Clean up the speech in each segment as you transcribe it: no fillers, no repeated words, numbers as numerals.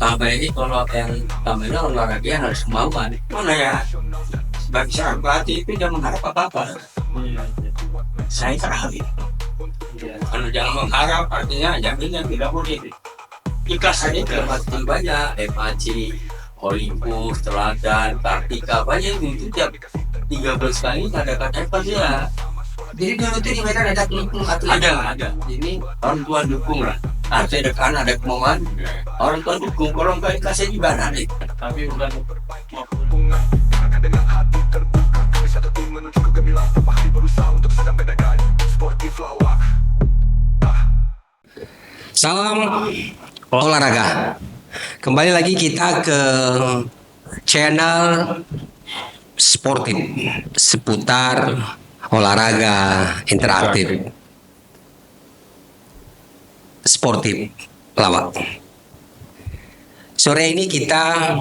pertama ini kalau yang pertama ini olahraga yang harus kemauan. Mana ya? Bagi seorang pelatih itu jangan mengharap apa-apa. Saya terakhir. Kalau jangan mengharap artinya jamin yang tidak boleh. Ikhlas saja dalam arti banyak. MAC, Olympus, Teladan, Kartika banyak itu tiap 13 kali ada kata ikhlas ya. Jadi dulu tuh di Medan ada klub atlet. Ada. Ini orang tua dukung lah. Ada kan ada kemauan. Orang tua dukung. Kalau nggak ikhlasnya gimana nih? Tapi bukan dengan hati terbuka kami satu tim menuju kegemilangan tanpa hati berusaha untuk sedang bedakan sportif lawak. Salam olahraga. Kembali lagi kita ke channel sportif seputar olahraga interaktif sportif lawak. Sore ini kita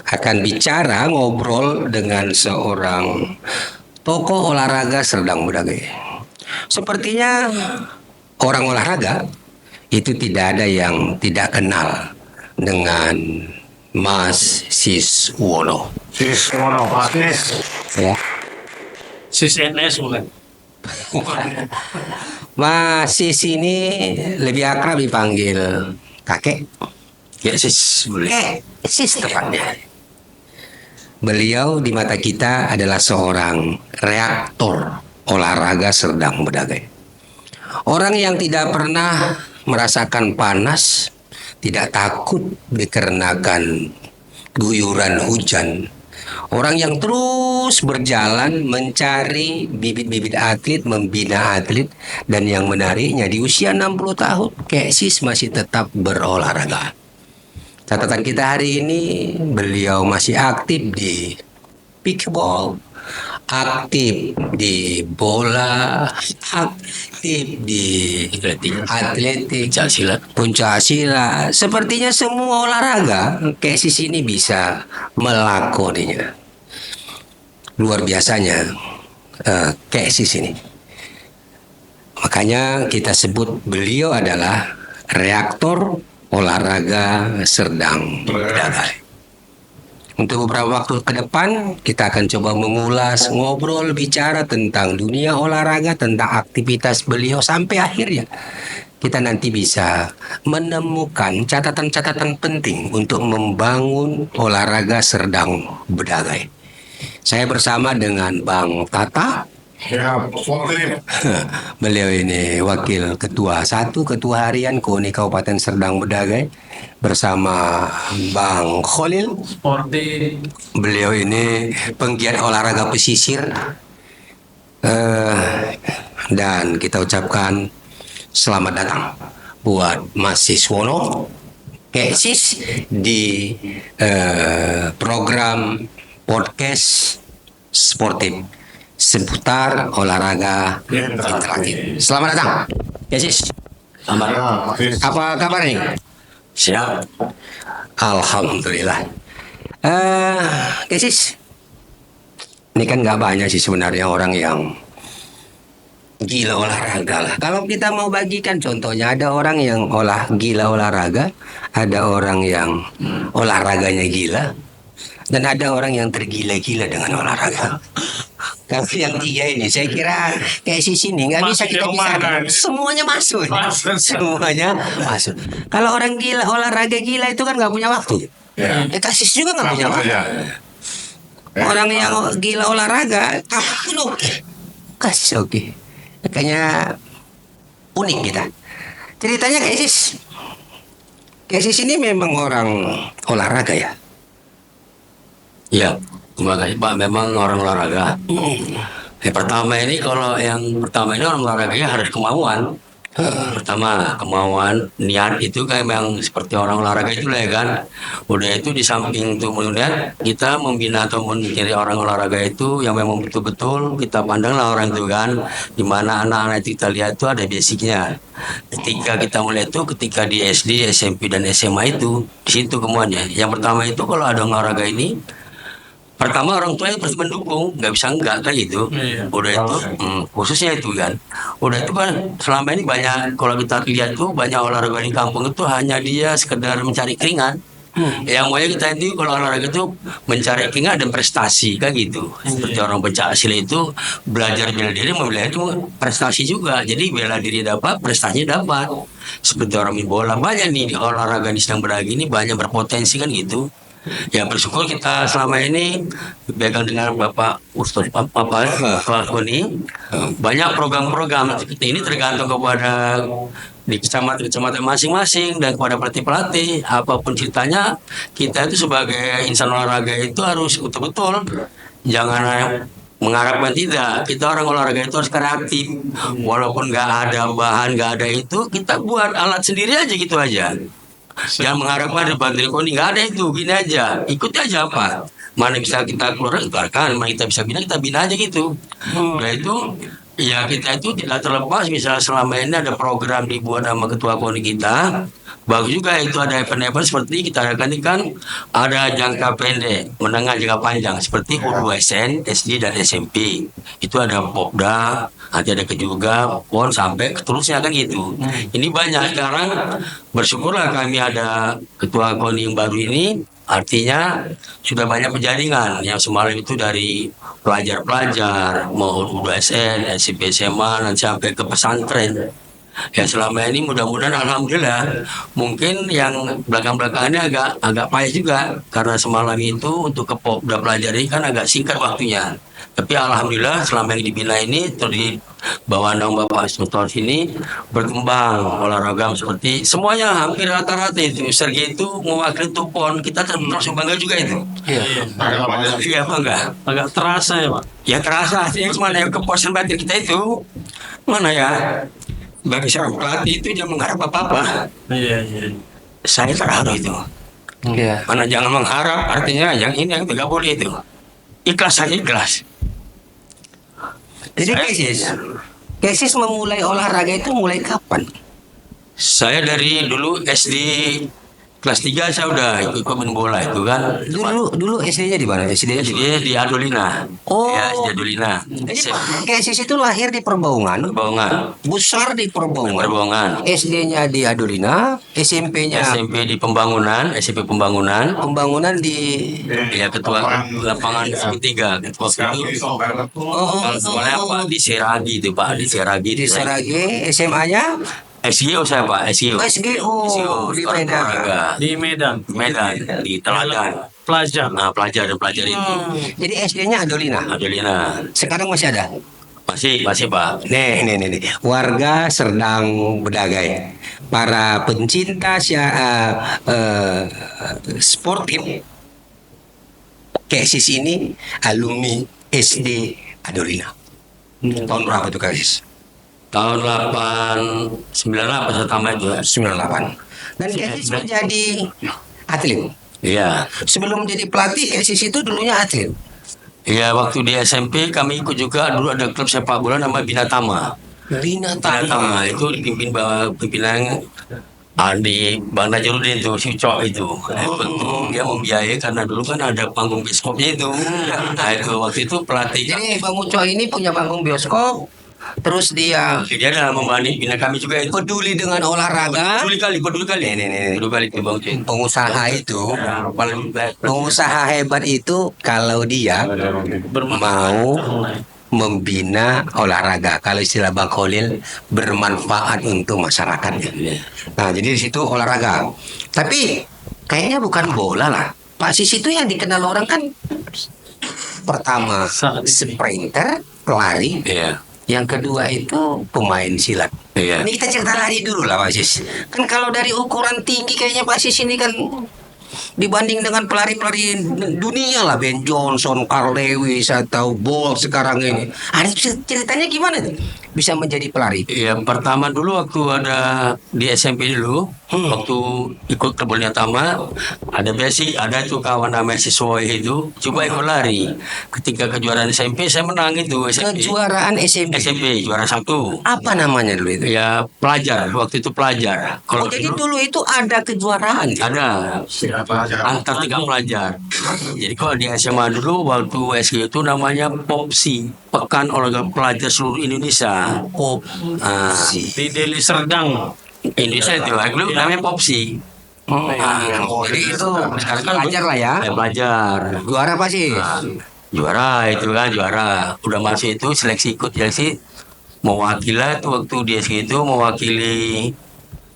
akan bicara ngobrol dengan seorang tokoh olahraga Serdang Bedagai. Sepertinya orang olahraga itu tidak ada yang tidak kenal dengan Mas Siswono. Siswono Patis. Ya. Sis NS bukan? Mas Sis ini lebih akrab dipanggil kakek. Ya sis boleh. Sis tepatnya. Beliau di mata kita adalah seorang reaktor olahraga Serdang Bedagai. Orang yang tidak pernah merasakan panas, tidak takut dikarenakan guyuran hujan. Orang yang terus berjalan mencari bibit-bibit atlet, membina atlet, dan yang menariknya di usia 60 tahun, kayak Sis masih tetap berolahraga. Catatan kita hari ini, beliau masih aktif di pickleball, aktif di bola, aktif di atletik, puncak silat. Sepertinya semua olahraga kayak Sis ini bisa melakoninya. Luar biasanya kayak Sis ini. Makanya kita sebut beliau adalah reaktor olahraga Serdang Bedagai. Untuk beberapa waktu ke depan kita akan coba mengulas, ngobrol, bicara tentang dunia olahraga, tentang aktivitas beliau sampai akhirnya kita nanti bisa menemukan catatan-catatan penting untuk membangun olahraga Serdang Bedagai. Saya bersama dengan Bang Tata. Ya, sportif. Beliau ini wakil ketua harian KONI Kabupaten Serdang Bedagai bersama Bang Khalil. Sportif. Beliau ini penggiat olahraga pesisir. Dan kita ucapkan selamat datang buat Mas Siswono Sis di program podcast sportif seputar olahraga interaktif. Selamat datang, Sis. Selamat. Apa kabar nih? Siap. Alhamdulillah. Sis, ini kan nggak banyak sih sebenarnya orang yang gila olahraga lah. Kalau kita mau bagikan contohnya, ada orang yang gila olahraga, ada orang yang olahraganya gila, dan ada orang yang tergila-gila dengan olahraga. Kalau yang tiga ini, saya kira kayak Sis ini nggak bisa kita pisahkan. Semuanya masuk. Semuanya masuk. Kalau orang gila olahraga gila itu kan nggak punya waktu. Sis juga nggak punya waktu. Orang yang gila olahraga kapan oke. Makanya unik kita. Ceritanya kayak Sis ini memang orang olahraga ya. Ya, terima kasih Pak. Memang orang olahraga. Yang pertama ini orang olahraganya harus kemauan. Pertama kemauan, niat itu kan memang seperti orang olahraga itu lah ya kan. Udah itu di samping itu kemudian kita membina atau mencari orang olahraga itu yang memang betul-betul kita pandanglah orang itu kan. Dimana anak-anak itu kita lihat itu ada basicnya. Ketika kita melihat itu ketika di SD, SMP dan SMA itu di situ kemuanya. Yang pertama itu kalau ada olahraga ini, pertama orang tuanya pasti mendukung, nggak bisa enggak kan gitu. Udah itu khususnya itu kan. Udah itu kan selama ini banyak kalau kita lihat tuh banyak olahraga di kampung itu hanya dia sekedar mencari keringat. Yang maunya kita itu kalau olahraga itu mencari keinginan dan prestasi kan gitu. Seperti orang pencak silat itu belajar bela diri, membela itu prestasi juga. Jadi bela diri dapat, prestasinya dapat. Seperti orang main bola banyak nih di olahraga di sedang berlagi ini banyak berpotensi kan gitu. Ya bersyukur kita selama ini pegang dengan Bapak Ustaz Pak Koni banyak program-program seperti ini tergantung kepada di kecamatan masing-masing dan kepada pelatih-pelatih apapun ceritanya kita itu sebagai insan olahraga itu harus betul-betul jangan mengharapkan tidak kita orang olahraga itu harus kreatif walaupun nggak ada bahan nggak ada itu kita buat alat sendiri aja gitu aja. Jangan mengharapkan ada bantuan koni, nggak ada itu, gini aja, ikut aja apa. Mana bisa kita keluar, keluarkan, mana kita bisa kita bina aja gitu. Nah itu, ya kita itu tidak terlepas, misalnya selama ini ada program dibuat sama ketua koni kita, bagus juga itu ada event-event seperti kita adakan ini kan ada jangka pendek, menengah jangka panjang seperti U2SN, SD dan SMP. Itu ada Popda, nanti ada juga PON sampai seterusnya kan gitu. Ini banyak sekarang bersyukurlah kami ada ketua KONI yang baru ini artinya sudah banyak penjaringan yang semalam itu dari pelajar-pelajar mau U2SN, SMP SMA dan sampai ke pesantren. Ya selama ini mudah-mudahan alhamdulillah mungkin yang belakang-belakang ini agak payah juga karena semalam itu untuk ke Popda pelajar ini kan agak singkat waktunya. Tapi alhamdulillah selama yang dibina ini terus di bawah naungan Bapak Instruktur sini berkembang olahraga seperti semuanya hampir rata-rata itu Sergi itu mewakili itu PON kita terus bangga juga itu. Iya bangga. Agak terasa ya Pak. Ya terasa yang mana yang kepuasan batin kita itu mana ya bagi seorang pelatih itu jangan mengharap apa-apa. Iya. Saya terharu itu. Iya. Mana jangan mengharap artinya yang ini yang tidak boleh itu. Ikhlas saja ikhlas. Jadi Kesis memulai olahraga itu mulai kapan? Saya dari dulu SD kelas 3 saya udah ikut main bola itu kan. Dulu SD-nya di mana? SD-nya SD di Adolina. Oh. Ya, di Adolina. Jadi Kesis itu lahir di Perbaungan, Perbongan. besar di Perbaungan. Perbongan. SD-nya di Adolina, SMP-nya SMP di Pembangunan, SMP Pembangunan. pembangunan di Ya ketua lapangan ketiga ketua itu. Kalau sekolahnya apa di Seragi itu Pak di Seragi. di Serage, SMA-nya SGO saya Pak SGO. SGO di Medan. Olahraga. Di Medan. Medan di Teladan. Pelajar. Nah pelajar dan pelajar itu Jadi SD-nya Adolina. Adolina Sekarang masih ada. masih Pak. Nih. Warga Serdang Bedagai. Para pencinta sportif Kesis ini alumni SD Adolina. Tahun berapa tuh Kesis? Tahun 98 saya tambah itu. 98. Dan Kesis menjadi atlet. Iya. Sebelum jadi pelatih, Kesis itu dulunya atlet. Iya waktu di SMP kami ikut juga dulu ada klub sepak bola nama Binatama. Binatama itu dipimpin pimpinan Andi Bang Najurudin itu si Cok itu. Dia membiayai karena dulu kan ada panggung bioskopnya itu. Nah itu waktu itu pelatih. Jadi Bang Uco ini punya panggung bioskop, terus dia Dia adalah membani bina kami juga itu. peduli dengan olahraga. Peduli kali. Peduli kali itu Bang Cin. Pengusaha itu, Paling pengusaha hebat itu kalau dia mau membina olahraga, kalau istilah Bang Khalil bermanfaat untuk masyarakat. Nah, jadi di situ olahraga. Tapi kayaknya bukan bola lah. Pak Sis itu yang dikenal orang kan pertama sprinter, pelari. Iya. Yang kedua itu pemain silat. Iya. Ini kita cerita lari dulu lah Pak Sis. Kan kalau dari ukuran tinggi kayaknya Pak Sis ini kan dibanding dengan pelari-pelari dunia lah, Ben Johnson, Carl Lewis atau Bolt sekarang ini. Ada ceritanya gimana tuh bisa menjadi pelari? Ya pertama dulu waktu ada di SMP dulu, waktu ikut kebunnya Tama, ada basic, ada tuh kawan namanya si Soy itu, coba ikut lari. Ketika kejuaraan SMP saya menang itu SMP. Kejuaraan SMP. SMP juara 1. Apa namanya dulu itu? Ya pelajar, waktu itu pelajar. Oh, jadi dulu itu ada kejuaraan. ada antar 3 pelajar. Jadi kalau di SMA dulu waktu SG itu namanya POPSI, Pekan Olahraga Pelajar Seluruh Indonesia. Oh, Ah, Di Deli Serdang. Indonesia itu dulu namanya POPSI. Jadi itu Sekarang kan pelajar lah ya. Pelajar. Juara apa sih? Nah, juara itu kan juara. Udah masuk itu seleksi ikut seleksi mewakili tuh waktu dia segitu mewakili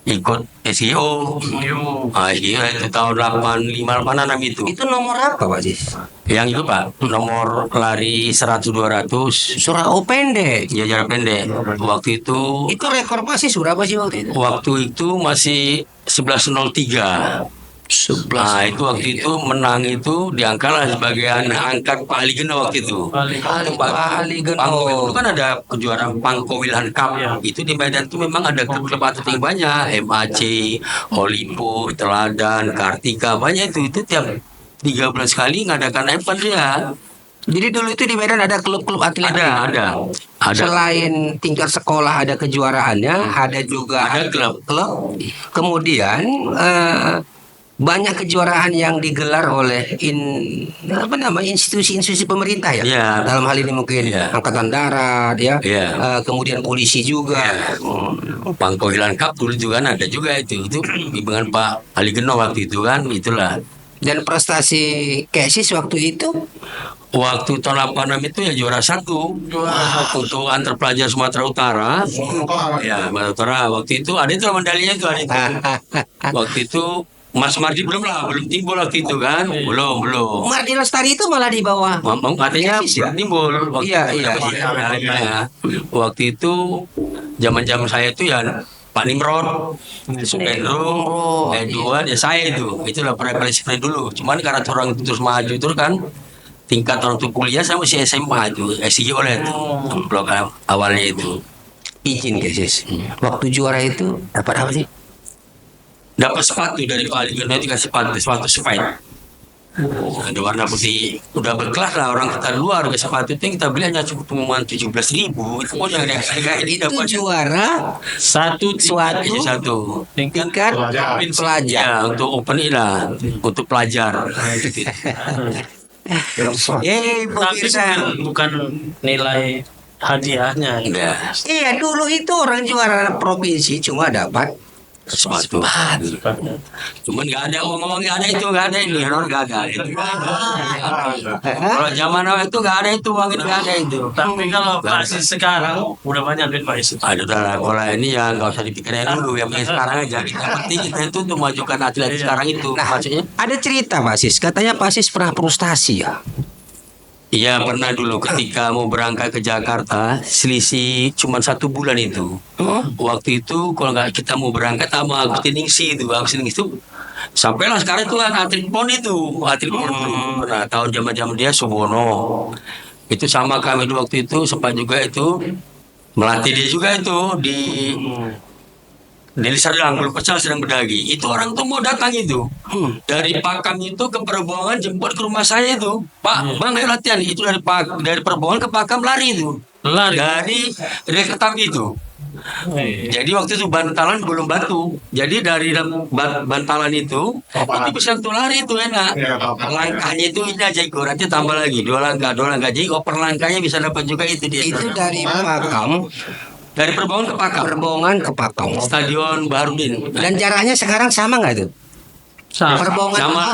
ikut SEO. SEO itu tahun 85 86 itu. Itu nomor apa Pak Sis? Yang itu Pak, nomor lari 100 200 Surah O pendek. ya jarak pendek. Waktu itu Itu rekor Pak Sis berapa sih waktu itu? waktu itu masih 11.03. Nah itu waktu itu menang itu diangkat sebagai angkat Pak Ali Geno waktu itu. Pak Ali Geno. Pangko itu kan ada kejuaraan Pangko Wilhan Cup. Itu di Medan itu memang ada klub-klub atlet yang banyak, MAC, Olimpo, Teladan, Kartika, banyak itu tiap 3 bulan sekali ngadakan event dia. Jadi dulu itu di Medan ada klub-klub atlet. Ada. Selain tingkat sekolah ada kejuaraannya, ada juga Ada klub. Kemudian banyak kejuaraan yang digelar oleh institusi-institusi pemerintah ya. Iya. Dalam hal ini mungkin Iya. angkatan darat ya. Iya. Kemudian polisi juga. Pangko Wilhan Cup dulu juga kan ada juga itu bimbingan Pak Ali Geno waktu itu kan itulah. Dan prestasi Kesis waktu itu Waktu tahun 86 itu ya juara satu untuk antar pelajar Sumatera Utara. Ya, Sumatera Utara. Waktu itu ada itu medalinya itu ada itu. Waktu itu Mas Mardi belum timbul waktu itu kan, belum. Mardi Lestari itu malah di bawah. Katanya Kesis ya? belum timbul. Iya. Waktu itu zaman saya itu ya Pak Nimrod, Supendro, Edward, ya saya itulah preferensinya dulu. Cuman karena orang itu terus maju terus kan, tingkat orang itu kuliah saya masih SMA itu, SIG oleh itu, blok awalnya itu. Izin Kesis. Waktu juara itu dapat apa sih? Dapat sepatu dari Pak Ali Geno, dikasih sepatu spike. Ada warna putih, udah berkelas lah orang kita luar ke sepatu itu yang kita beli hanya cukup pengumuman 17.000. Itu pun yang ini Itu dapat juara Satu satu. tingkat pelajar. Ya untuk open ini lah, untuk pelajar. tapi bukan nilai hadiahnya. Ya, Iya dulu itu orang juara provinsi cuma dapat sepatu. Cuman nggak ada ngomong nggak ada ini orang nggak ada itu. Kalau zaman awal itu nggak ada itu uang itu nggak ada itu. Tapi kalau masih sekarang udah banyak duit Pak Isu. Ada lah kalau ini ya nggak usah dipikirin dulu yang penting sekarang aja. Yang penting kita itu untuk majukan atlet sekarang itu maksudnya. Ada cerita Pak Sis, katanya Pak Sis pernah frustasi ya. Iya pernah dulu ketika mau berangkat ke Jakarta selisih cuma 1 bulan itu. Waktu itu kalau nggak kita mau berangkat sama Agustin Ningsi itu sampailah sekarang itu kan atlet pon itu. Nah tahun zaman dia Subono itu sama kami dulu waktu itu sempat juga itu melatih dia juga itu di Deli Serdang, kalau pecah sedang berdagi. Itu orang tuh mau datang itu. Dari Pakam itu ke Perbohongan jemput ke rumah saya itu. Pak, Bang ayo latihan. Itu dari Perbohongan ke Pakam lari itu. Lari. Dari Ketang itu. Jadi waktu itu bantalan belum batu. Jadi dari bantalan itu bisa tuh lari itu enak. Langkahnya itu ini aja nanti tambah lagi 2 langkah. Jadi per langkahnya bisa dapat juga itu dia. Itu dari Pakam, Dari Perbohongan ke Pakam. Perbohongan ke Pakam. Stadion Baharudin. Dan jaraknya sekarang sama nggak tuh? Perbohongan Sama.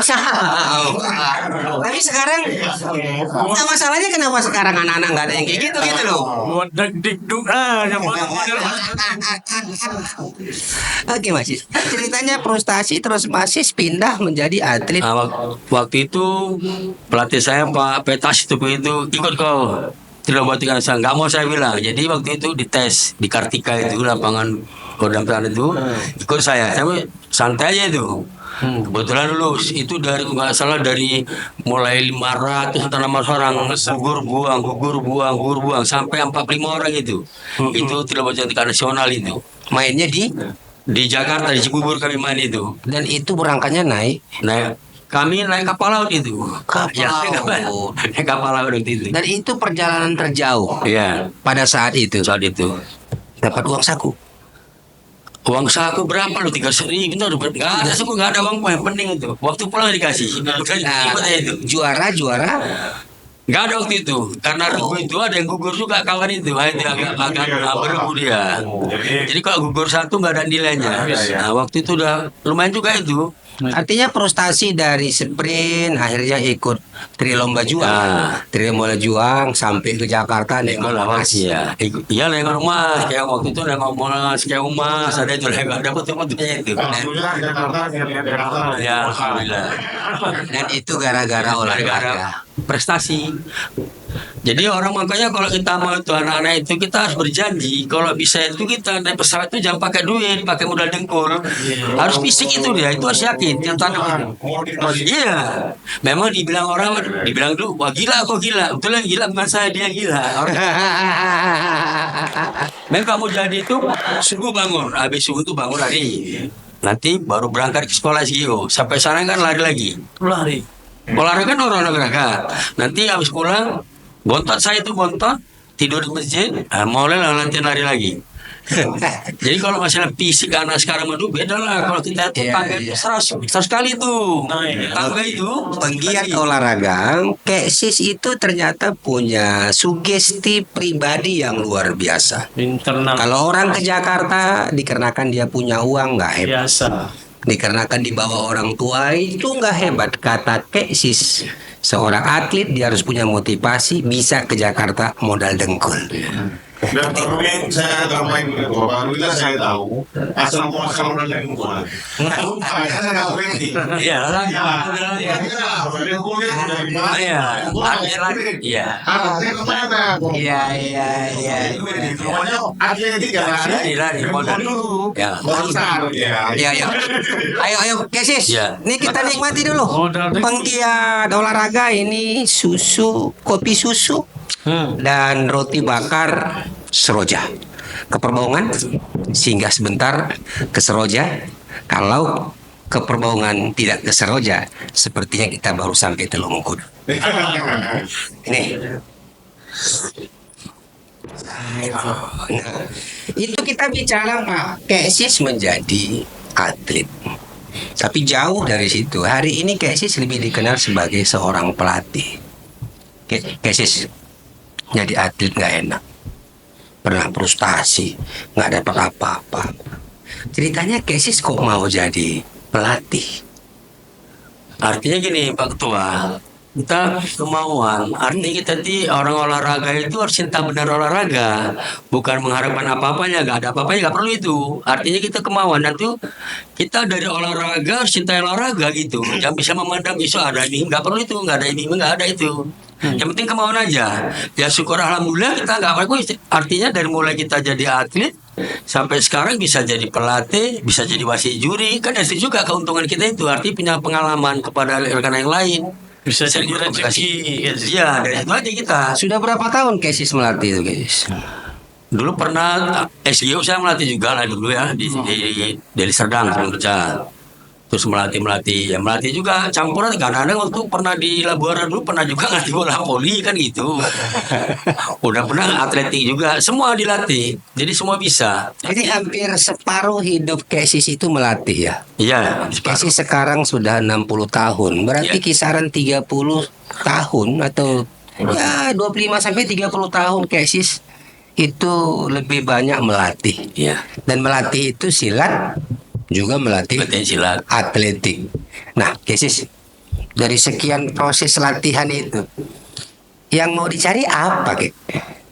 Tapi sekarang nah, masalahnya kenapa sekarang anak-anak nggak ada yang kayak gitu loh. Wadak dikduk aja. Oke Mas Sis, ceritanya frustasi terus Mas Sis pindah menjadi atlet. Nah, waktu itu pelatih saya Pak Petas itu ikut kau tidak buat saya nggak mau saya bilang. Jadi waktu itu dites di Kartika itu lapangan Kodam Pelan itu ikut saya santai aja itu. Kebetulan lulus itu dari nggak salah dari mulai 500 atau 600 orang gugur buang sampai 45 orang itu. Itu tidak buat tingkat nasional itu. Mainnya Di Jakarta di Cibubur kami main itu. dan itu berangkatnya naik. Kami naik kapal laut itu. Laut. Naik kapal laut itu. Dan itu perjalanan terjauh Iya, pada saat itu. saat itu. Dapat uang saku. Uang saku berapa lu 3.000 itu nggak ada saku nggak ada uang yang penting itu. Waktu pulang dikasih. Nah, Itu. juara Nggak ada waktu itu karena regu itu ada yang gugur juga kawan itu. Itu agak beregu dia. Jadi kalau gugur satu nggak ada nilainya. Nah waktu itu udah lumayan juga itu. Artinya frustasi dari sprint akhirnya ikut trilomba juang. Trilomba juang sampai ke Jakarta nih Nengok lah mas, iya. Iya nengok mas, kayak waktu itu nengok mas, kayak mas, ada itu nengok, dapat fotonya itu. Alhamdulillah Jakarta, Jakarta. Ya, alhamdulillah. Dan itu gara-gara olahraga. Gara-gara prestasi. Jadi orang makanya kalau kita mau itu anak-anak itu kita harus berjanji kalau bisa itu kita naik pesawat itu jangan pakai duit, pakai modal dengkul. Harus fisik itu dia, itu harus yakin yang tanam itu. Iya, memang dibilang orang, dibilang dulu, wah gila kok gila, betul yang gila bukan saya dia yang gila. Memang kamu jadi itu subuh bangun, habis subuh itu bangun lari. Nanti baru berangkat ke sekolah SGO. Sampai sana kan lari lagi. Lari. Olahraga kan orang olahraga. Nanti habis pulang, bontot saya itu bontot, tidur di masjid, mulai lah nanti lari lagi. Jadi kalau masalah fisik anak sekarang itu beda lah. Kalau kita Iya, pakai iya. 100 kali tuh, tangga itu Penggiat olahraga, Keksis itu ternyata punya sugesti pribadi yang luar biasa. Internal. Kalau orang ke Jakarta dikarenakan dia punya uang nggak hebat, Biasa. dikarenakan dibawa orang tua itu nggak hebat. Kata Keksis, seorang atlet dia harus punya motivasi, bisa ke Jakarta modal dengkul. Dan tapi saya tambahin begitu, alhamdulillah saya tahu asal muasal udah lingkungan. Saya nggak berhenti. Iya, Iya, kulit udah iya, iya. Saya kemana? Iya. Pokoknya atletik ya. Lari, modal. Ya. Besar ya. Ya. Ayo Keksis. Ya. Ini kita nikmati dulu. Modal dengkul. Penggiat olahraga ini susu, kopi susu dan roti bakar Seroja. Ke Perbaungan, singgah sebentar ke Seroja. Kalau ke Perbaungan tidak ke Seroja, sepertinya kita baru sampai Telungkup. Ini. Nah, itu kita bicara Pak Keksis menjadi atlet. Tapi jauh dari situ. Hari ini Keksis lebih dikenal sebagai seorang pelatih. Keksis jadi atlet nggak enak, pernah frustasi, nggak dapat apa-apa. Ceritanya Keksis kok mau jadi pelatih? Artinya gini Pak Ketua, kita kemauan. Artinya kita di orang olahraga itu harus cinta benar olahraga, bukan mengharapkan apa-apanya. Gak ada apa-apanya, gak perlu itu. Artinya kita kemauan. Nanti kita dari olahraga harus cinta olahraga gitu. Jangan bisa memandang isu ada ini, gak perlu itu, gak ada ini, gak ada itu. Yang penting kemauan aja. Ya syukur alhamdulillah kita nggak apa-apa. Artinya dari mulai kita jadi atlet sampai sekarang bisa jadi pelatih, bisa jadi wasit juri. Kan itu juga keuntungan kita itu. Artinya punya pengalaman kepada rekan yang lain. Bisa jadi rezeki. Iya, dari itu aja kita. Sudah berapa tahun Keksis melatih itu Keksis? Dulu pernah SGO saya melatih juga lah dulu ya di Deli Serdang saya kerja. Terus melatih ya melatih juga campuran kadang-kadang waktu pernah di Labuan dulu pernah juga ngelatih bola voli kan gitu. Udah pernah atletik juga, semua dilatih. Jadi semua bisa. Jadi hampir separuh hidup Keksis itu melatih ya. Iya, Keksis sekarang sudah 60 tahun. Berarti Ya. kisaran 30 tahun atau ya 25 sampai 30 tahun Keksis itu lebih banyak melatih. iya. Dan melatih itu silat juga melatih Latihan silat. atletik. Nah, Keksis, dari sekian proses latihan itu, yang mau dicari apa, Kek?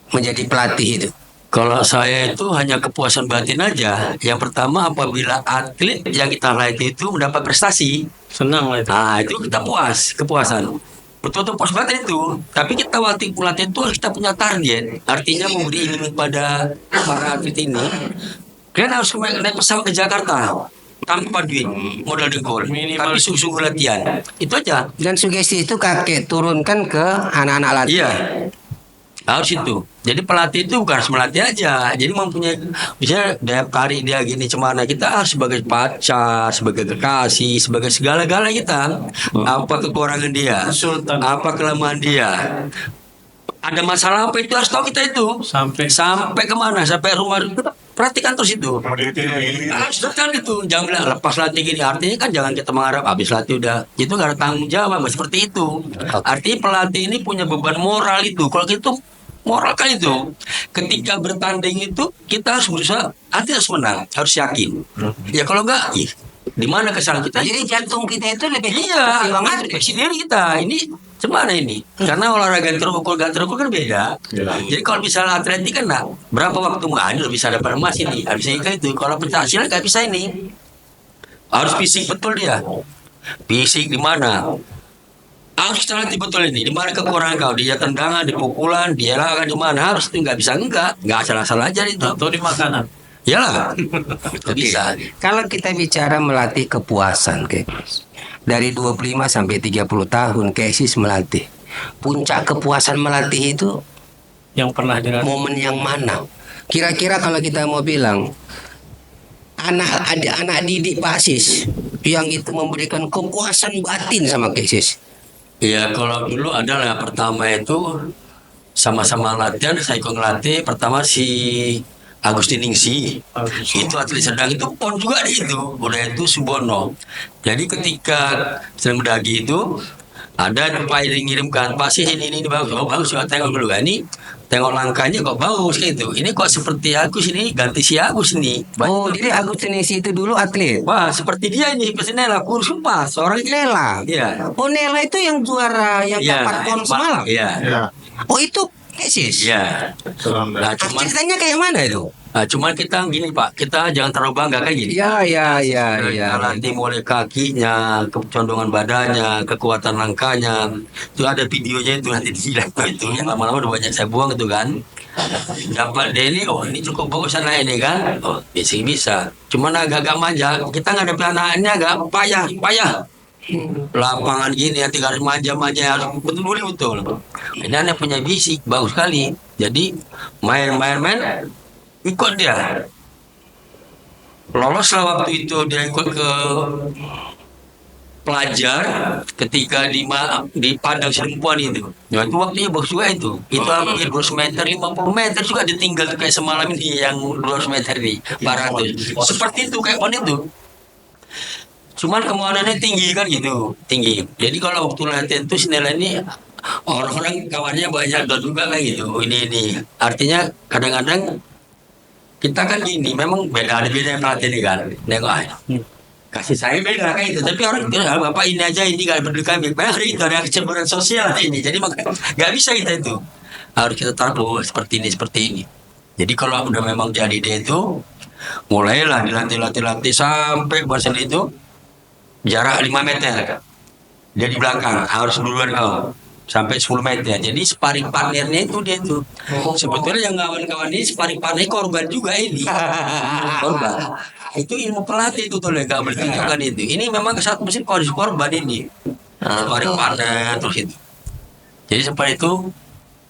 Menjadi pelatih itu? Kalau saya itu hanya kepuasan batin aja. Yang pertama apabila atlet yang kita latih itu mendapat prestasi. Senang lah itu. Nah itu kita puas, kepuasan. Betul-betul puas banget itu. Tapi kita waktu pelatih itu harus kita punya target. Artinya memberi ilmu pada para atlet ini. Kalian harus naik pesawat ke Jakarta tanpa duit, modal dengkul, Minimal. tapi sungguh-sungguh latihan. Itu aja. Dan sugesti itu kakek turunkan ke anak-anak latih. Iya. Harus itu. Jadi pelatih itu bukan harus melatih aja. Jadi mempunyai misalnya daya tarik dia gini cemana, kita harus sebagai pacar, sebagai kekasih, sebagai segala-gala kita. Apa kekurangan dia? Sultan. Apa kelemahan dia? Ada masalah apa itu harus tahu kita itu. Sampai kemana? Sampai rumah kita perhatikan terus itu. Harus detail itu. Jangan bilang lepas latih gini. Artinya kan jangan kita mengharap habis latih udah. Itu gak ada tanggung jawab seperti itu. Artinya pelatih ini punya beban moral itu. Kalau gitu moral kan itu. Ketika bertanding itu kita harus berusaha. Artinya harus menang. Harus yakin. Ya kalau enggak, Di mana kesalahan kita? Jadi jantung kita itu lebih Iya, ketimbang itu atlet. sendiri kita. Ini gimana ini? Karena olahraga yang terukur gak terukur kan beda. Jadi kalau misalnya atletik kan nah, berapa waktu mengadu bisa dapat emas ini, harus kayak itu. Kalau pencaksilat nggak bisa ini. Harus fisik betul dia. Fisik di mana? Harus kita latih betul ini. Di mana kekurangan kau? Dia tendangan, di pukulan, dia lawan di mana? Harus itu nggak bisa nggak asal-asal aja itu. Atau di makanan. Iyalah, nggak bisa. Kalau kita bicara melatih kepuasan, dari 25 sampai 30 tahun Kesis melatih. Puncak kepuasan melatih itu Yang pernah dengan momen yang mana? Kira-kira kalau kita mau bilang ada anak didik basis yang itu memberikan kepuasan batin sama Kesis. Iya, kalau dulu adalah pertama itu sama-sama latihan, saya ikut ngelatih. Pertama si Agustin Ningsi, itu atlet sedang itu pon juga di itu, udah itu Subono. Jadi ketika sedang mendaki itu ada Pak yang ngirimkan, Pak sih ini bagus, oh bagus ya tengok dulu kan ini, tengok langkahnya kok bagus gitu. Ini kok seperti Agus ini ganti si Agus ini. Oh, jadi Agustin Ningsi itu dulu atlet. Wah seperti dia ini Pesenela kurus pas orang Nela. Iya. Oh, Nela itu yang juara yang Iya. dapat pon semalam. Iya. Ya, Oh, itu Kesis. Iya. serem Nah, dah. Ceritanya kayak mana itu? cuman kita gini Pak, kita jangan terlalu bangga kayak gini. Ya. Kita latih mulai kakinya, kecondongan badannya, kekuatan langkahnya. Itu ada videonya itu nanti dilihat itu. Yang lama-lama udah banyak saya buang itu kan. Dapat Denny, oh ini cukup bagus anak ini kan. Oh bisa. Cuman agak-agak manja. Kita ngadepin anaknya agak payah. Lapangan gini nanti harus manja-manja harus betul. Ini anak punya fisik bagus sekali. Jadi main ikut dia. Lolos lah waktu itu dia ikut ke pelajar ketika di Padang Serempuan itu. Ya, itu waktunya bagus juga itu. Itu hampir 200 meter, 50 meter juga ditinggal tuh kayak semalam ini yang 200 meter ini, 400. Seperti itu kayak pon itu. Cuman kemauannya tinggi kan gitu, tinggi. Jadi kalau waktu latihan itu Nela ini orang-orang kawannya banyak dan juga kayak gitu. Ini. Artinya kadang-kadang kita kan gini, memang beda ada beda yang pelatih ini kan. Nengok kasih saya beda kayak itu. Tapi orang itu bapak ini aja ini gak peduli kami. Memang itu ada kecemburuan sosial ini. Jadi nggak bisa kita itu. Harus kita taruh seperti ini. Jadi kalau udah memang jadi dia itu, mulailah dilatih sampai bahasa itu. Jarak 5 meter. Dia di belakang, harus duluan kau. Sampai 10 meter. Jadi sparring partnernya itu dia tuh. Sebetulnya yang kawan-kawan ini sparring partner korban juga ini. Korban. Itu ilmu pelatih itu tuh gak boleh tunjukkan itu. Ini memang satu mesin korban ini. Sparring partner terus itu. Jadi seperti itu.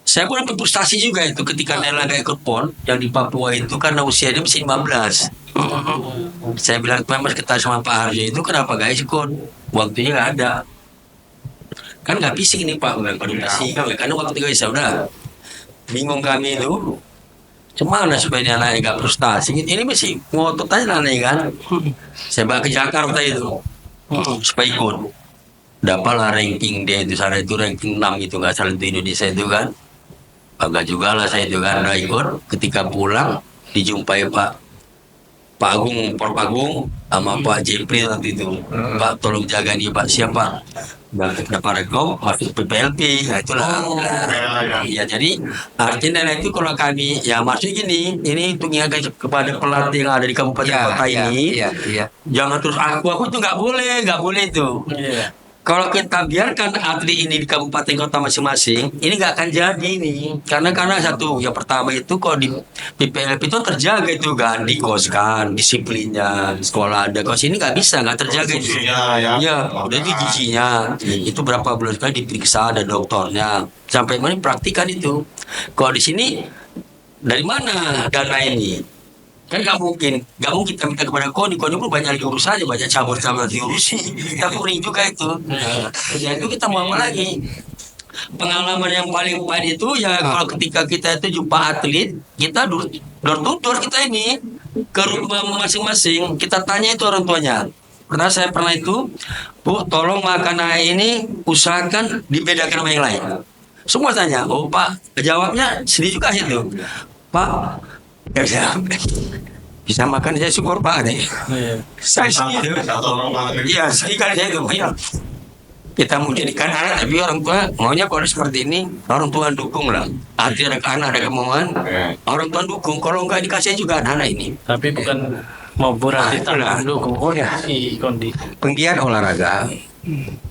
Saya pun dapat frustasi juga itu ketika Nela gak ikut pon yang di Papua itu karena usianya masih 15. Saya bilang memang kita sama Pak Harjo itu kenapa gak ikut? Waktunya gak ada. Kan gak fisik nih Pak, bukan koordinasi karena waktu itu saya udah bingung kami itu. Cuma supaya dia naik gak frustasi. Ini masih ngotot aja naik kan. Saya bawa ke Jakarta itu supaya ikut. Dapatlah ranking dia itu sana itu ranking 6 itu nggak salah itu Indonesia itu kan. Bangga juga lah saya itu kan udah ikut. Ketika pulang dijumpai Pak Agung, Prof Agung sama Pak Jepri waktu itu. Pak tolong jaga nih Pak siapa? Dapat rekom masuk PPLP. Nah itulah. Ya jadi artinya itu kalau kami ya maksud gini, ini untuk mengingatkan kepada pelatih yang ada di kabupaten kota ini. Iya. Jangan terus aku itu nggak boleh itu. Kalau kita biarkan atlet ini di kabupaten kota masing-masing, ini nggak akan jadi ini. Karena satu, yang pertama itu kalau di PPLP itu terjaga itu kan, dikoskan, disiplinnya, sekolah ada. Kalau sini nggak bisa, nggak terjaga itu. Ya, udah itu gizinya. Itu berapa bulan sekali diperiksa, ada dokternya. Sampai mana praktikan itu. Kalau di sini, dari mana dana ini? Kan nggak mungkin kita minta kepada Koni pun banyak urusannya, banyak cabur diurusi. Kita kuning juga itu. Jadi itu kita mau apa lagi? Pengalaman yang paling pahit itu ya kalau ketika kita itu jumpa atlet, kita door to door kita ini ke rumah masing-masing, kita tanya itu orang tuanya. Saya pernah itu, Bu, tolong makanan ini usahakan dibedakan sama yang lain. Semua tanya, oh Pak, jawabnya sedih juga itu. Pak, bisa makan, saya syukur Pak deh. Iya. Saya sih itu. Satu orang paling. Iya, sekali saya itu banyak. Kita mau jadikan anak, tapi orang tua maunya kalau seperti ini, orang tua dukung lah. Arti ada anak, ada kemauan, orang tua dukung. Kalau nggak dikasih juga anak-anak ini. Tapi bukan mau berarti Itulah. tak dukung. Oh ya, Kondi. penggiat olahraga,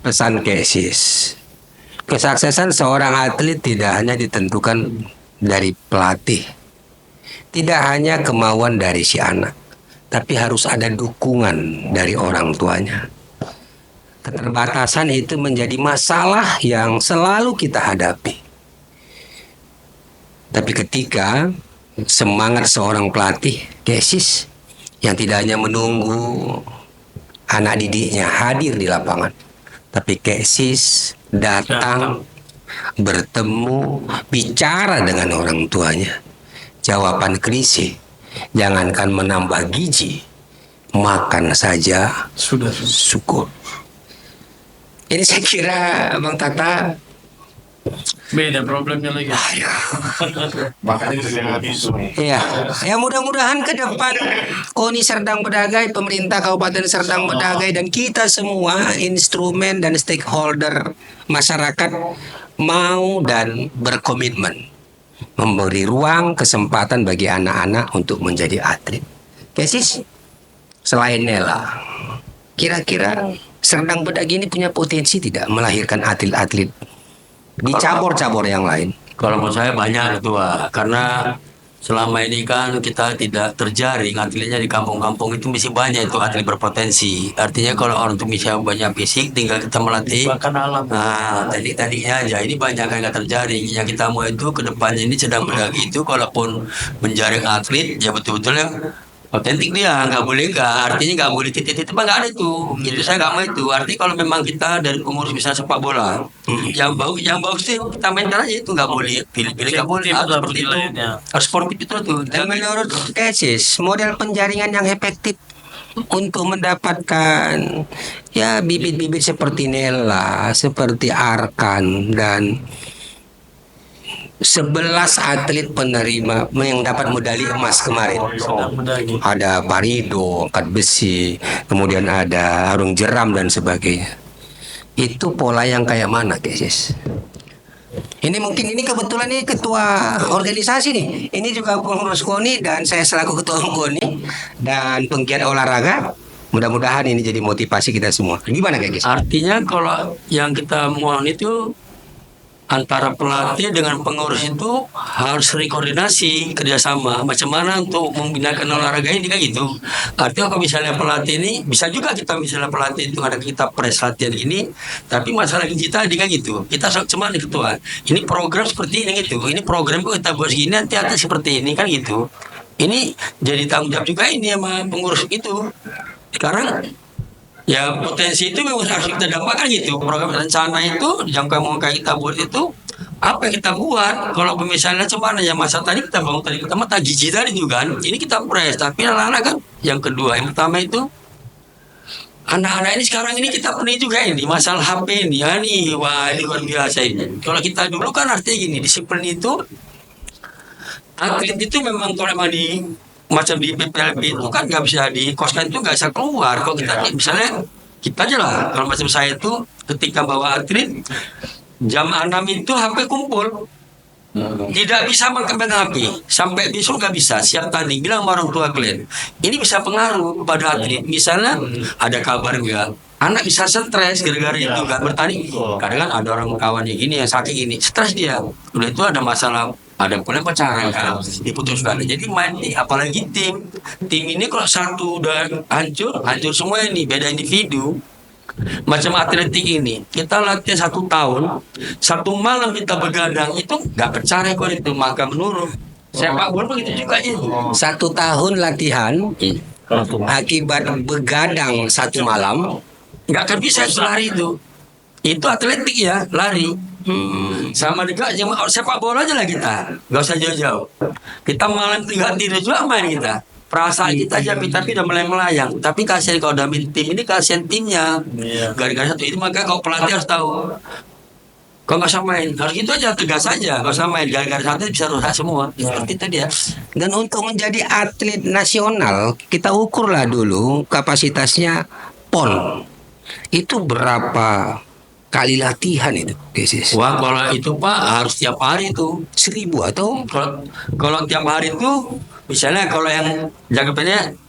pesan Kesis. Kesuksesan seorang atlet tidak hanya ditentukan dari pelatih, tidak hanya kemauan dari si anak, tapi harus ada dukungan dari orang tuanya. Keterbatasan itu menjadi masalah yang selalu kita hadapi. Tapi ketika semangat seorang pelatih, Kesis, yang tidak hanya menunggu anak didiknya hadir di lapangan, tapi Kesis datang, bertemu, bicara dengan orang tuanya. Jawaban klise, jangankan menambah gizi, makan saja Sudah. syukur. Ini saya kira Bang Tata, Beda problemnya lagi. Makanya sering habis nih. ya mudah-mudahan ke depan KONI Serdang Bedagai, pemerintah Kabupaten Serdang Bedagai, dan kita semua instrumen dan stakeholder masyarakat mau dan berkomitmen memberi ruang kesempatan bagi anak-anak untuk menjadi atlet. Kesis, selain Nela, kira-kira Serdang Bedagai ini punya potensi tidak melahirkan atlet-atlet di cabur-cabur yang lain? Kalau menurut saya banyak Ketua, karena selama ini kan kita tidak terjaring atletnya di kampung-kampung itu masih banyak itu atlet berpotensi. Artinya kalau orang itu bisa banyak fisik, tinggal kita melatih. Bahkan alam. Nah, tadinya aja ini banyak yang nggak terjaring. Yang kita mau itu ke depannya ini sedang Bedagai itu, kalaupun menjaring atlet, ya betul-betul yang otentik dia, nggak boleh nggak, artinya nggak boleh titik-titik, nggak ada itu. Gitu saya nggak mau itu. Artinya kalau memang kita dari pengurus bisa sepak bola, yang bagus sih kita mainkan aja, itu nggak boleh pilih-pilih, nggak boleh. Harus seperti itu, harus sportif itu tuh. Dan menurut Kesis, model penjaringan yang efektif untuk mendapatkan ya bibit-bibit seperti Nela, seperti Arkan, dan 11 atlet penerima yang dapat medali emas kemarin. Mendaki. Ada Parido, angkat besi, kemudian ada Arung Jeram dan sebagainya. Itu pola yang kayak mana, Kesis? Ini mungkin ini kebetulan ini ketua organisasi nih. Ini juga pengurus KONI dan saya selaku ketua KONI dan penggiat olahraga. Mudah-mudahan ini jadi motivasi kita semua. Gimana Kesis? Artinya kalau yang kita mohon itu antara pelatih dengan pengurus itu harus koordinasi kerjasama macam mana untuk membinakan olahraga ini kan gitu. Artinya kalau misalnya pelatih ini bisa juga kita misalnya pelatih itu ada kita pres latihan ini, tapi masalah kita tadi kan gitu. Kita cuma nih ketua. Ini program seperti ini gitu. Ini program kok kita buat segini nanti seperti ini kan gitu. Ini jadi tanggung jawab juga ini sama pengurus itu. Sekarang ya potensi itu memang harus kita dapatkan gitu. Program rencana itu yang kamu kayak kita buat itu apa yang kita buat. Kalau misalnya cuman ya masa tadi kita bangun tadi pertama gizi tadi juga kan. Ini kita press tapi anak-anak kan yang kedua, yang pertama itu anak-anak ini sekarang ini kita penuhi juga ini masalah HP ini ya nih, wah ini luar biasa ini. Kalau kita dulu kan artinya gini, disiplin itu atlet itu memang kalau memang di macam di PPLB itu kan nggak bisa di koskan itu nggak bisa keluar. Kalau kita misalnya kita aja lah, kalau macam saya itu ketika bawa atlet jam 6 itu HP kumpul, tidak bisa megang HP sampai besok nggak bisa siap tanding. Bilang sama orang tua kalian ini bisa pengaruh pada atlet. Misalnya ada kabar nggak, anak bisa stres gara-gara itu nggak bertanding. Kadang kan ada orang kawannya gini yang sakit gini, stres dia. Udah itu ada masalah, ada pula pacaran kan diputuskan. Jadi main apalagi tim ini kalau satu udah hancur semua ini, beda individu. Macam atletik ini kita latihan 1 tahun, 1 malam kita begadang itu nggak percaya kok itu, maka menurun. Sepak bola begitu juga itu. 1 tahun latihan akibat begadang 1 malam. Nggak akan bisa lari itu. Itu atletik ya, lari. Sama juga sepak bola aja lah kita, nggak usah jauh-jauh. Kita malam 3 tidur juga main kita. Perasaan kita aja tapi udah mulai melayang. Tapi kasihan kalau udah tim ini, kasihan timnya. Iya. Gara-gara satu itu, maka kalau pelatih harus tahu Kalau nggak samain, harus gitu aja, tegas aja. Kalau samain, gara-gara satu bisa rusak semua. Seperti itu dia. Dan untuk menjadi atlet nasional, kita ukurlah dulu kapasitasnya PON. Itu berapa kali latihan itu, Kesis? Wah, kalau itu Pak harus tiap hari tuh. 1.000 atau Kalau tiap hari tuh, misalnya kalau yang jangka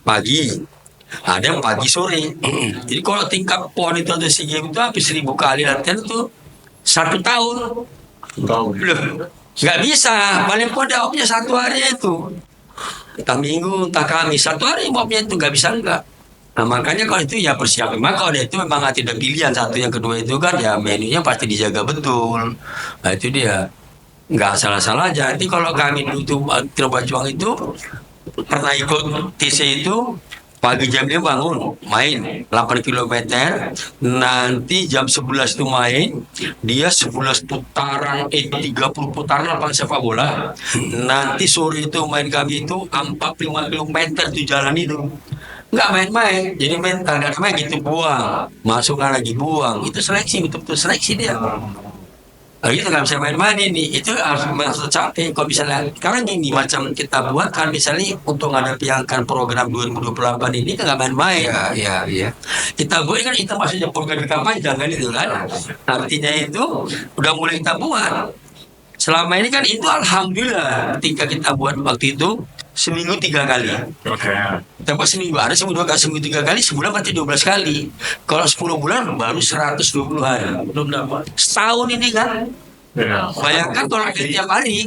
pagi, ada yang pagi sore. Jadi kalau tingkat PON itu ada SEA Games itu hampir 1.000 kali latihan itu 1 tahun. Tahu. Loh, nggak bisa. Paling pun opnya 1 hari itu. Entah minggu, entah Kamis. 1 hari opnya itu nggak bisa enggak. Nah makanya kalau itu ya persiapan. Maka kalau itu memang tidak pilihan satu, yang kedua itu kan ya menunya pasti dijaga betul. Nah itu dia. Nggak salah-salah aja. Nanti kalau kami itu Tirta Juang itu pernah ikut TC itu, pagi jam 5 bangun main 8 kilometer, nanti jam 11 itu main, dia 11 putaran 30 putaran lapangan sepak bola. Nanti sore itu main kami itu 45 kilometer tuh jalan itu. Nggak main-main, jadi mental nggak main gitu, buang, masukkan lagi buang, itu seleksi, betul-betul seleksi dia. Oh, itu nggak bisa main-main ini, itu harus masuk capek. Kalau misalnya sekarang gini macam kita buat kan, misalnya untuk menghadapi angkat program 2028 ini kan nggak main-main. ya. Kita buat kan, itu maksudnya program jangka panjang kan itu kan. Artinya itu udah mulai kita buat. Selama ini kan itu alhamdulillah ketika kita buat waktu itu seminggu 3 kali. Oke. Kita buat seminggu, ada seminggu 2 kali, seminggu 3 kali, sebulan berarti 12 kali. Kalau 10 bulan baru 120 hari. Belum dapat. Setahun ini kan. Ya. Bayangkan kalau ada tiap hari.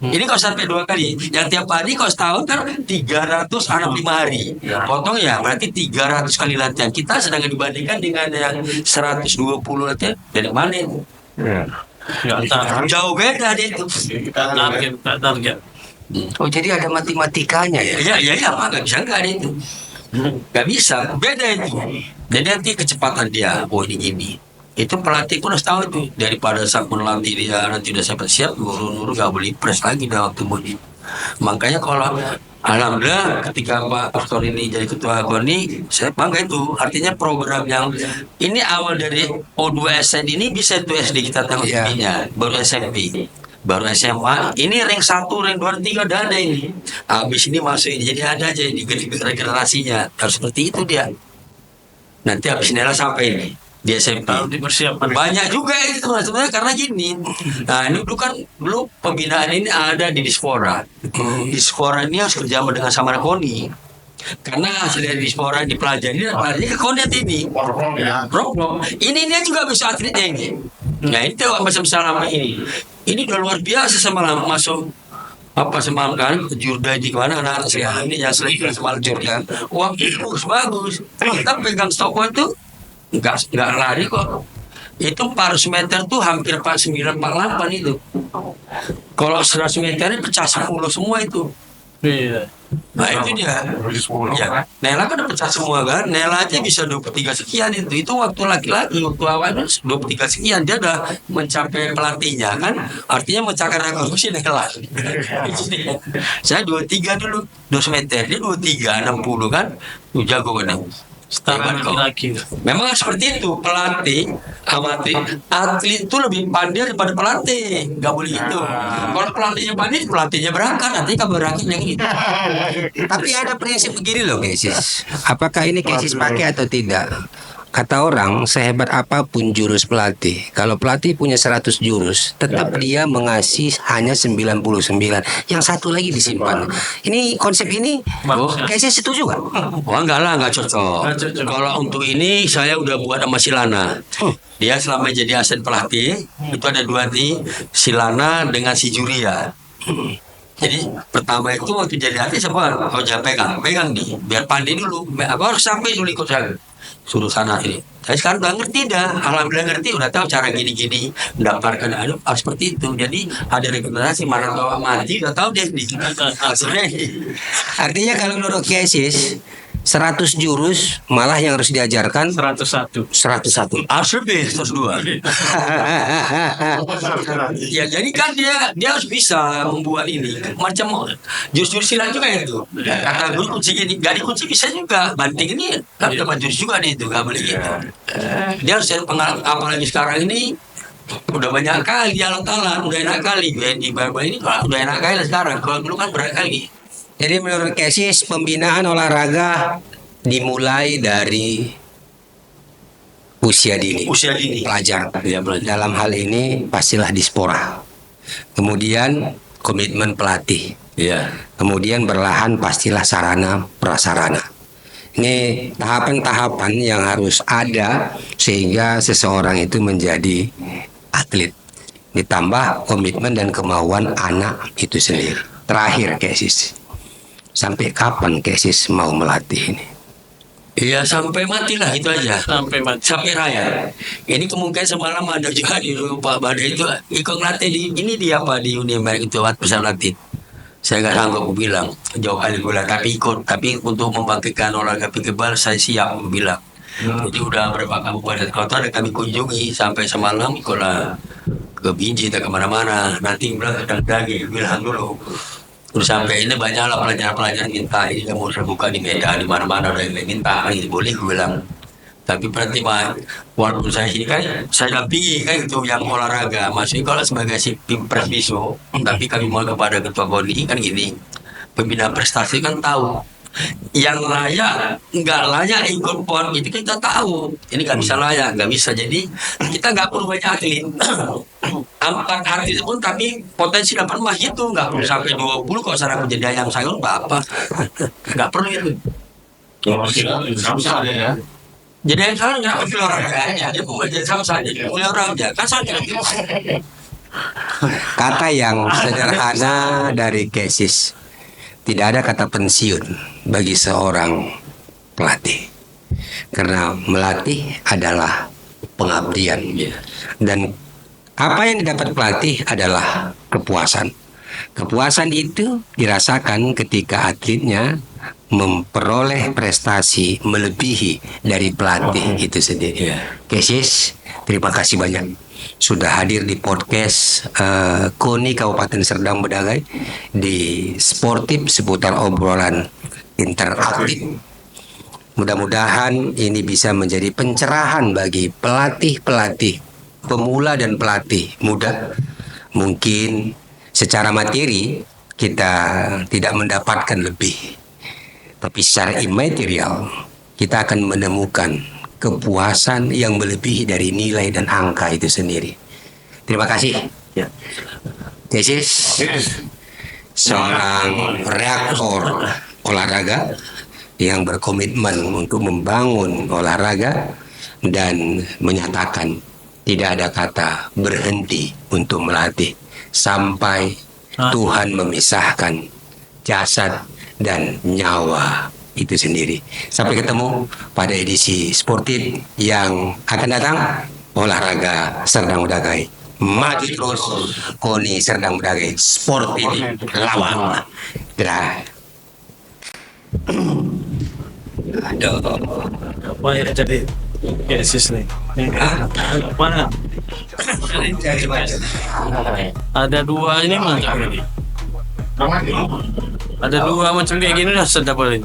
Ini kalau sampai 2 kali. Yang tiap hari kalau setahun kan 365 hari. Potong ya berarti 300 kali latihan. Kita sedang dibandingkan dengan yang 120 latihan dari mana itu? Ya. Nggak tahu. Jauh beda dia itu. Target. Oh, jadi ada matematikanya ya? Iya, Pak. Nggak bisa nggak ada itu. Nggak bisa. Beda itu. Jadi nanti kecepatan dia. Oh ini gini. Itu pelatih pun harus tahu itu. Daripada saat melatih dia nanti udah siap, nuru-nuru nggak boleh press lagi dah waktu body. Makanya kalau alhamdulillah ketika Pak Pastor ini jadi ketua KONI, saya bangga itu. Artinya program yang ini awal dari O2SN ini bisa itu SD kita tanggung Iya. tingginya, baru SMP, baru SMA. Ini ring 1, ring 2, ring 3 udah ada ini. Habis ini masuk ini, jadi ada aja ini regenerasinya. Harus seperti itu dia. Nanti habis ini sampai ini di SMP. Tahu dipersiapkan. Banyak juga itu sebenarnya karena gini. Nah ini dulu pembinaan ini ada di Dispora. Dispora ini harus kerjasama dengan sama KONI. Karena hasil dari Dispora dipelajari ke KONI ini. Ya. Bro, ini dia juga bisa atletnya ini. Nah itu macam selama ini. Ini udah luar biasa semalam masuk semalam kan ke Jurda di mana anak-anak sekarang ini yang selain semalam Jurda. Wah bagus. Kita pegang Stockholm itu nggak lari kok. Itu 400 meter tuh hampir 49, 48 itu. Kalau 100 meternya pecah 10 semua itu. Iya. Nah itu dia. Ya, Nela kan udah pecah semua kan. Nela aja bisa 23 sekian itu. Itu waktu laki-laki, waktu awal 23 sekian dia udah mencapai pelatihnya kan. Artinya mencapai rekor si Nela. Saya 23 dulu, 200 meter dia 23, 60 kan. Tuh jago kan. Setara Hebat kok. laki-laki. Memang seperti itu pelatih atlet itu lebih pandai daripada pelatih, nggak boleh gitu. Kalau pelatihnya pandai, pelatihnya berangkat, nanti kamu berangkat yang gitu. Tapi ada prinsip begini loh, Kesis. Apakah ini Kesis pakai atau tidak? Kata orang, sehebat apapun jurus pelatih, kalau pelatih punya 100 jurus, tetap dia mengasih hanya 99. Yang satu lagi disimpan. Ini konsep ini, Kesis setuju nggak? Wah enggak lah, enggak cocok. Nggak cocok. Kalau untuk ini saya udah buat sama Silana. Dia selama jadi asen pelatih itu ada 2 nih, Silana dengan si Juria. Jadi pertama itu waktu jadi artis apa? Kau jangan pegang nih, biar pandai dulu. Aku harus sampai dulu ikut saya. Suruh sana ini. Saya sekarang udah ngerti dah, alhamdulillah ngerti, udah tahu cara gini-gini mendaftarkan seperti itu. Jadi ada regenerasi, mana tahu mati, udah tahu deh nih. Hasilnya Artinya kalau menurut Kesis, 100 jurus malah yang harus diajarkan 101. 101. harus lebih 102. Ya jadi kan dia harus bisa membuat ini macam jurus-jurus silat juga itu. Kata guru kunci gini, gak dikunci bisa juga. Banting ini kan dapat jurus juga nih itu, gak boleh gitu. Dia harus cari pengalaman, apalagi sekarang ini Udah banyak kali alat-alat, udah enak kali. Di Barba ini kalau udah enak kali sekarang. Kalau dulu kan berat kali. Jadi menurut Kesis pembinaan olahraga dimulai dari usia dini. Usia dini. Pelajar. Ya, belajar. Dalam hal ini pastilah dispora. Kemudian komitmen pelatih. Iya. Kemudian berlahan pastilah sarana prasarana. Ini tahapan-tahapan yang harus ada sehingga seseorang itu menjadi atlet. Ditambah komitmen dan kemauan anak itu sendiri. Terakhir Kesis, sampai kapan Kesis mau melatih ini? Iya sampai mati lah itu aja. Sampai mati. Sampai raya. Ini kemungkinan semalam ada juga di rumah Pak Badai itu ikut ngelatih di apa di Unimer itu buat pesan latih. Saya nggak sanggup aku bilang jauh kali gue tapi ikut, tapi untuk membangkitkan olahraga pikeball saya siap aku bilang. Jadi udah berapa kabupaten kota ada kami kunjungi sampai semalam ikutlah ke Binjai atau kemana-mana. Nanti bilang sedang lagi bilang dulu. Terus sampai ini banyaklah pelajar-pelajar minta ini kamu harus buka di Medan di mana-mana ada yang minta ini boleh gue bilang. Tapi berarti walaupun saya sini kan saya dampingi kan itu yang olahraga. Maksudnya kalau sebagai si Pimpres Biso, tapi kami mau kepada ketua KONI kan gini. Pembina prestasi kan tahu yang layak nggak layak ikut pon itu kita tahu. Ini nggak bisa layak, nggak bisa. Jadi kita nggak perlu banyak atlet. 4 atlet pun tapi potensi dapat emas itu nggak perlu sampai 20 kalau sana menjadi ayam sayur apa nggak perlu itu. Kalau masih bisa ada ya. Jadi yang sekarang nggak perlu olahraganya, dia mau jadi sama saja, mulai orang aja kan saja. Kata yang sederhana dari Kesis, tidak ada kata pensiun bagi seorang pelatih. Karena melatih adalah pengabdian. Dan apa yang didapat pelatih adalah kepuasan. Kepuasan itu dirasakan ketika atletnya memperoleh prestasi melebihi dari pelatih itu sendiri. Kesis, terima kasih banyak sudah hadir di podcast KONI Kabupaten Serdang Bedagai di sportif seputar obrolan interaktif. Mudah-mudahan ini bisa menjadi pencerahan bagi pelatih-pelatih pemula dan pelatih muda. Mungkin secara materi kita tidak mendapatkan lebih, tapi secara imaterial kita akan menemukan kepuasan yang melebihi dari nilai dan angka itu sendiri. Terima kasih. Kesis, seorang reaktor olahraga yang berkomitmen untuk membangun olahraga dan menyatakan tidak ada kata berhenti untuk melatih sampai Tuhan memisahkan jasad dan nyawa itu sendiri. Sampai ketemu pada edisi sportif yang akan datang. Olahraga Serdang Bedagai maju terus. KONI Serdang Bedagai sportif lawan. Aduh. Apa yang jadi Kesis nih? Mana? Ada 2 ini macam ini. Ada 2 macam kayak gini udah sedap ini.